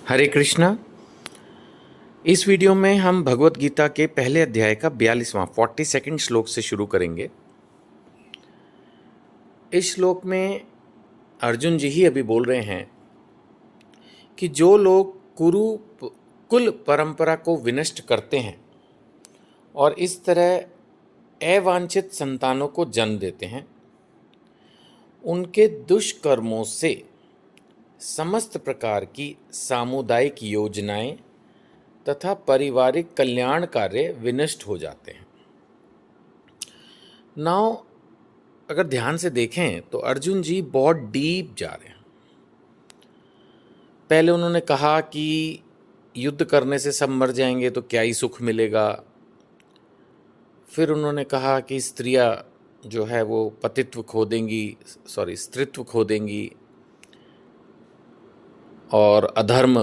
हरे कृष्णा। इस वीडियो में हम भगवत गीता के पहले अध्याय का 42वां 42 श्लोक से शुरू करेंगे। इस श्लोक में अर्जुन जी ही अभी बोल रहे हैं कि जो लोग कुल परंपरा को विनष्ट करते हैं और इस तरह अवांछित संतानों को जन्म देते हैं, उनके दुष्कर्मों से समस्त प्रकार की सामुदायिक योजनाएं तथा पारिवारिक कल्याण कार्य विनष्ट हो जाते हैं। नाउ अगर ध्यान से देखें तो अर्जुन जी बहुत डीप जा रहे हैं। पहले उन्होंने कहा कि युद्ध करने से सब मर जाएंगे तो क्या ही सुख मिलेगा। फिर उन्होंने कहा कि स्त्रियां जो है वो पतित्व खो देंगी, स्त्रीत्व खो देंगी और अधर्म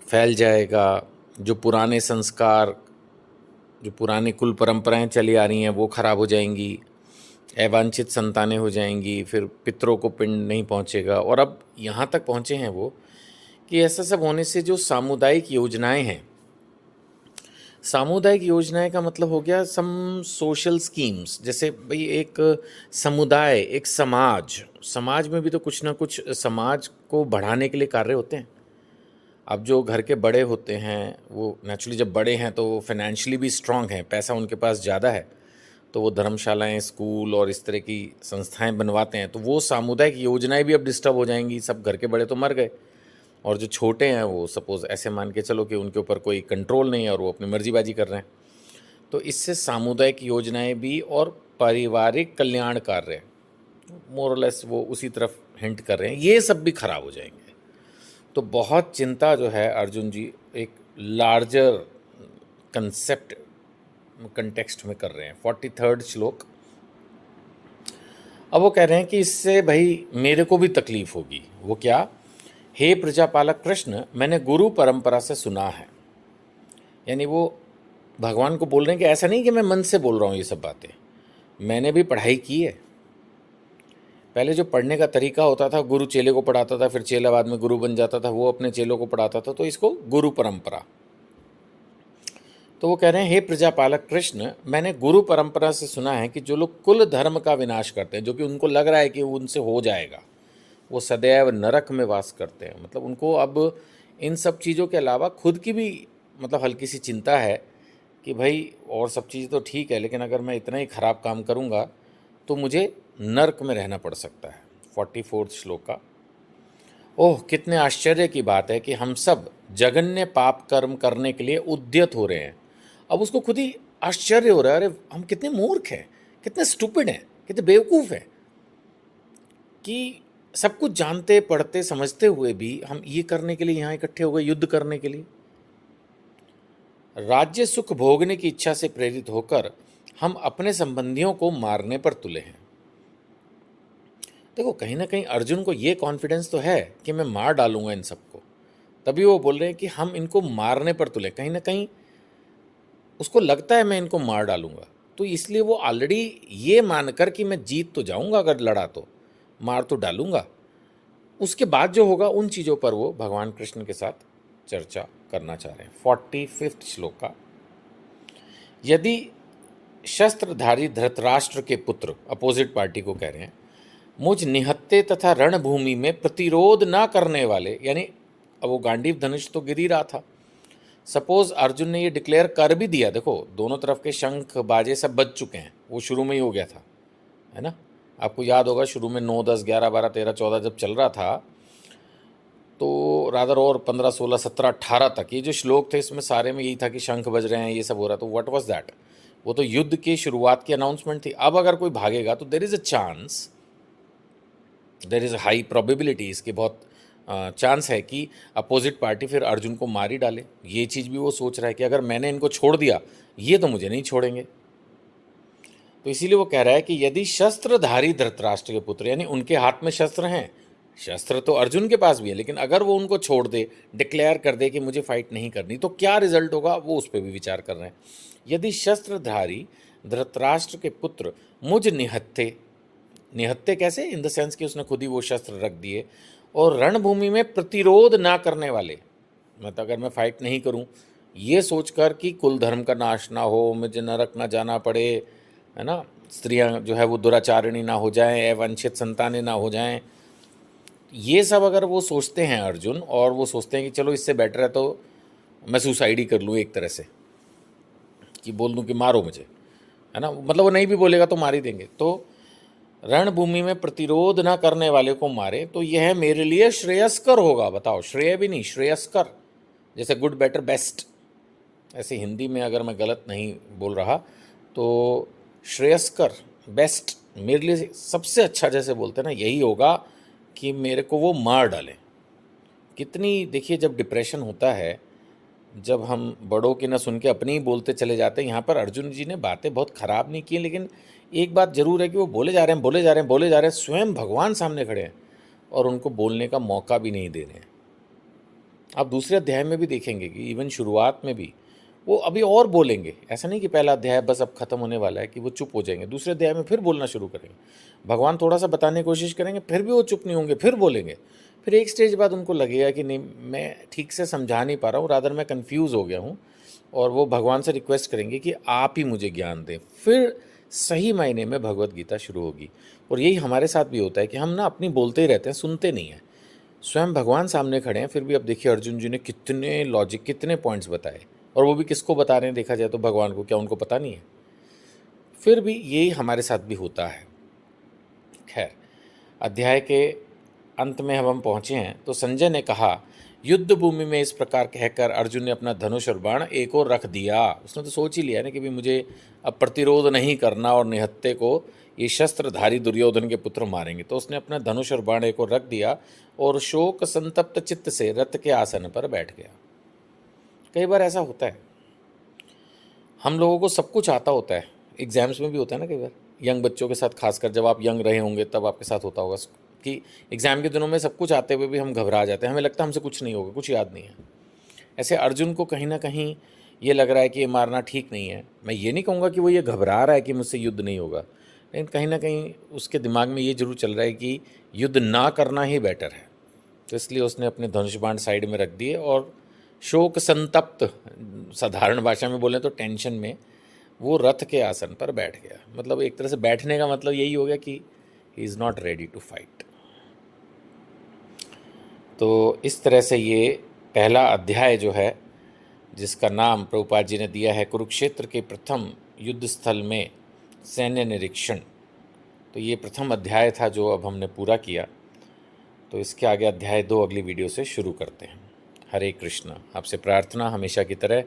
फैल जाएगा। जो पुराने संस्कार, जो पुरानी कुल परंपराएं चली आ रही हैं वो खराब हो जाएंगी, अवांछित संतानें हो जाएंगी, फिर पितरों को पिंड नहीं पहुंचेगा। और अब यहाँ तक पहुँचे हैं वो कि ऐसा सब होने से जो सामुदायिक योजनाएं हैं, सामुदायिक योजनाएं का मतलब हो गया सम सोशल स्कीम्स। जैसे भाई एक समुदाय, एक समाज में भी तो कुछ ना कुछ समाज को बढ़ाने के लिए कार्य होते हैं। अब जो घर के बड़े होते हैं वो नेचुरली जब बड़े हैं तो वो फाइनेंशियली भी स्ट्रांग हैं, पैसा उनके पास ज़्यादा है, तो वो धर्मशालाएं, स्कूल और इस तरह की संस्थाएं बनवाते हैं। तो वो सामुदायिक योजनाएं भी अब डिस्टर्ब हो जाएंगी। सब घर के बड़े तो मर गए और जो छोटे हैं वो सपोज़ ऐसे मान के चलो कि उनके ऊपर कोई कंट्रोल नहीं है और वो अपनी मर्जीबाजी कर रहे हैं। तो इससे सामुदायिक योजनाएं भी और पारिवारिक कल्याण कार्य मोर और लेस वो उसी तरफ हिंट कर रहे हैं, ये सब भी खराब हो जाएंगे। तो बहुत चिंता जो है अर्जुन जी एक लार्जर कंसेप्ट कंटेक्स्ट में कर रहे हैं। 43rd श्लोक। अब वो कह रहे हैं कि इससे भाई मेरे को भी तकलीफ होगी। वो क्या? हे प्रजापालक कृष्ण, मैंने गुरु परंपरा से सुना है। यानी वो भगवान को बोल रहे हैं कि ऐसा नहीं कि मैं मन से बोल रहा हूँ ये सब बातें, मैंने भी पढ़ाई की है। पहले जो पढ़ने का तरीका होता था, गुरु चेले को पढ़ाता था, फिर चेला बाद में गुरु बन जाता था, वो अपने चेलों को पढ़ाता था, तो इसको गुरु परंपरा। तो वो कह रहे हैं हे प्रजापालक कृष्ण, मैंने गुरु परंपरा से सुना है कि जो लोग कुल धर्म का विनाश करते हैं, जो कि उनको लग रहा है कि उनसे हो जाएगा, वो सदैव नरक में वास करते हैं। मतलब उनको अब इन सब चीज़ों के अलावा खुद की भी मतलब हल्की सी चिंता है कि भाई और सब चीज़ तो ठीक है, लेकिन अगर मैं इतना ही खराब काम करूँगा तो मुझे नरक में रहना पड़ सकता है। 44 श्लोक का। ओह, कितने आश्चर्य की बात है कि हम सब जघन्य पाप कर्म करने के लिए उद्यत हो रहे हैं। अब उसको खुद ही आश्चर्य हो रहा है, अरे हम कितने मूर्ख हैं, कितने स्टूपिड हैं, कितने बेवकूफ़ हैं कि सब कुछ जानते पढ़ते समझते हुए भी हम ये करने के लिए यहाँ इकट्ठे हो गए, युद्ध करने के लिए। राज्य सुख भोगने की इच्छा से प्रेरित होकर हम अपने संबंधियों को मारने पर तुले हैं। देखो, कहीं ना कहीं अर्जुन को ये कॉन्फिडेंस तो है कि मैं मार डालूंगा इन सबको, तभी वो बोल रहे हैं कि हम इनको मारने पर तुले। कहीं ना कहीं उसको लगता है मैं इनको मार डालूंगा, तो इसलिए वो ऑलरेडी ये मानकर कि मैं जीत तो जाऊंगा, अगर लड़ा तो मार तो डालूंगा। उसके बाद जो होगा उन चीज़ों पर वो भगवान कृष्ण के साथ चर्चा करना चाह रहे हैं। 45 श्लोक का। यदि शस्त्रधारी धृतराष्ट्र के पुत्र, अपोजिट पार्टी को कह रहे हैं, मुझ निहत्ते तथा रणभूमि में प्रतिरोध ना करने वाले, यानी अब वो गांडीव धनुष तो गिर ही रहा था। सपोज अर्जुन ने ये डिक्लेयर कर भी दिया, देखो दोनों तरफ के शंख बाजे सब बज चुके हैं, वो शुरू में ही हो गया था, है ना। आपको याद होगा शुरू में 9, 10, 11, 12, 13, 14 जब चल रहा था, तो रादर और 15, 16, 17, 18 तक ये जो श्लोक थे इसमें सारे में यही था कि शंख बज रहे हैं, ये सब हो रहा। तो व्हाट वाज दैट? वो तो युद्ध की शुरुआत की अनाउंसमेंट थी। अब अगर कोई भागेगा तो there is a chance, there is a high probability, इसके बहुत चांस है कि अपोजिट पार्टी फिर अर्जुन को मार ही डाले। ये चीज़ भी वो सोच रहा है कि अगर मैंने इनको छोड़ दिया, ये तो मुझे नहीं छोड़ेंगे। तो इसीलिए वो कह रहा है कि यदि शस्त्रधारी धृतराष्ट्र के पुत्र, यानी उनके हाथ में शस्त्र हैं, शस्त्र तो अर्जुन के पास भी है, लेकिन अगर वो उनको छोड़ दे, डिक्लेयर कर दे कि मुझे फाइट नहीं करनी, तो क्या रिजल्ट होगा, वो उस पर भी विचार कर रहे हैं। यदि शस्त्रधारी धृतराष्ट्र के पुत्र मुझ निहत्थे, निहत्थे कैसे, इन द सेंस कि उसने खुद ही वो शस्त्र रख दिए, और रणभूमि में प्रतिरोध ना करने वाले, मतलब अगर मैं फाइट नहीं करूं ये सोचकर कि कुल धर्म का नाश ना हो, मुझे नरक ना जाना पड़े, है ना, स्त्रियां जो है वो दुराचारिणी ना हो जाएं, वंचित संतानें ना हो जाएं, ये सब अगर वो सोचते हैं अर्जुन, और वो सोचते हैं कि चलो इससे बेटर है तो मैं सुसाइड ही कर लूँ एक तरह से, कि बोल दूँ कि मारो मुझे, है ना, मतलब वो नहीं भी बोलेगा तो मार ही देंगे, तो रणभूमि में प्रतिरोध ना करने वाले को मारे तो यह मेरे लिए श्रेयस्कर होगा। बताओ, श्रेय भी नहीं, श्रेयस्कर, जैसे गुड बेटर बेस्ट, ऐसे हिंदी में अगर मैं गलत नहीं बोल रहा तो श्रेयस्कर बेस्ट मेरे लिए सबसे अच्छा, जैसे बोलते हैं ना, यही होगा कि मेरे को वो मार डालें। कितनी, देखिए जब डिप्रेशन होता है, जब हम बड़ों की ना सुन के अपनी ही बोलते चले जाते हैं, यहाँ पर अर्जुन जी ने बातें बहुत ख़राब नहीं की, लेकिन एक बात ज़रूर है कि वो बोले जा रहे हैं, बोले जा रहे हैं, बोले जा रहे हैं, स्वयं भगवान सामने खड़े हैं और उनको बोलने का मौका भी नहीं दे रहे हैं। आप दूसरे अध्याय में भी देखेंगे कि इवन शुरुआत में भी वो अभी और बोलेंगे, ऐसा नहीं कि पहला अध्याय बस अब ख़त्म होने वाला है कि वो चुप हो जाएंगे, दूसरे अध्याय में फिर बोलना शुरू करेंगे, भगवान थोड़ा सा बताने की कोशिश करेंगे, फिर भी वो चुप नहीं होंगे, फिर बोलेंगे, फिर एक स्टेज बाद उनको लगेगा कि नहीं मैं ठीक से समझा नहीं पा रहा हूँ, रादर मैं कन्फ्यूज़ हो गया हूँ, और वो भगवान से रिक्वेस्ट करेंगे कि आप ही मुझे ज्ञान दें, फिर सही मायने में भगवत गीता शुरू होगी। और यही हमारे साथ भी होता है कि हम ना अपनी बोलते ही रहते हैं, सुनते नहीं हैं, स्वयं भगवान सामने खड़े हैं, फिर भी अब देखिए अर्जुन जी ने कितने लॉजिक, कितने पॉइंट्स बताए, और वो भी किसको बता रहे हैं, देखा जाए तो भगवान को, क्या उनको पता नहीं है? फिर भी यही हमारे साथ भी होता है। खैर, अध्याय के अंत में अब हम पहुँचे हैं, तो संजय ने कहा, युद्ध भूमि में इस प्रकार कहकर अर्जुन ने अपना धनुष और बाण एक और रख दिया। उसने तो सोच ही लिया ना कि भी मुझे अब प्रतिरोध नहीं करना और निहत्थे को ये शस्त्रधारी दुर्योधन के पुत्र मारेंगे, तो उसने अपना धनुष और बाण एक और रख दिया और शोक संतप्त चित्त से रथ के आसन पर बैठ गया। कई बार ऐसा होता है, हम लोगों को सब कुछ आता होता है, एग्जाम्स में भी होता है ना, कई बार यंग बच्चों के साथ, खासकर जब आप यंग रहे होंगे तब आपके साथ होता होगा कि एग्ज़ाम के दिनों में सब कुछ आते हुए भी हम घबरा जाते हैं, हमें लगता है हमसे कुछ नहीं होगा, कुछ याद नहीं है। ऐसे अर्जुन को कहीं ना कहीं ये लग रहा है कि ये मारना ठीक नहीं है। मैं ये नहीं कहूँगा कि वो ये घबरा रहा है कि मुझसे युद्ध नहीं होगा, लेकिन कहीं ना कहीं उसके दिमाग में ये जरूर चल रहा है कि युद्ध ना करना ही बेटर है। तो इसलिए उसने अपने धनुष बाण साइड में रख दिए और शोक संतप्त, साधारण भाषा में बोलें तो टेंशन में, वो रथ के आसन पर बैठ गया। मतलब एक तरह से बैठने का मतलब यही हो गया कि he is not ready to fight. तो इस तरह से ये पहला अध्याय जो है, जिसका नाम प्रभुपाद जी ने दिया है कुरुक्षेत्र के प्रथम युद्ध स्थल में सैन्य निरीक्षण, तो ये प्रथम अध्याय था जो अब हमने पूरा किया। तो इसके आगे अध्याय 2 अगली वीडियो से शुरू करते हैं। हरे कृष्णा। आपसे प्रार्थना हमेशा की तरह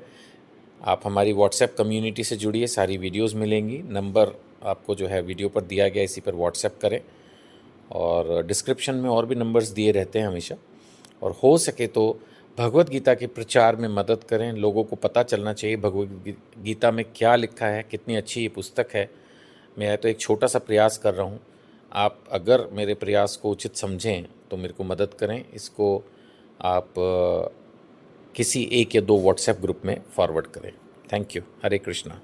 आप हमारी व्हाट्सएप कम्युनिटी से जुड़िए, सारी वीडियोस मिलेंगी, नंबर आपको जो है वीडियो पर दिया गया, इसी पर व्हाट्सएप करें, और डिस्क्रिप्शन में और भी नंबर्स दिए रहते हैं हमेशा। और हो सके तो भगवत गीता के प्रचार में मदद करें, लोगों को पता चलना चाहिए भगवत गीता में क्या लिखा है, कितनी अच्छी ये पुस्तक है। मैं तो एक छोटा सा प्रयास कर रहा हूँ, आप अगर मेरे प्रयास को उचित समझें तो मेरे को मदद करें। इसको आप किसी 1 या 2 व्हाट्सएप ग्रुप में फॉरवर्ड करें। Thank you. हरे कृष्णा।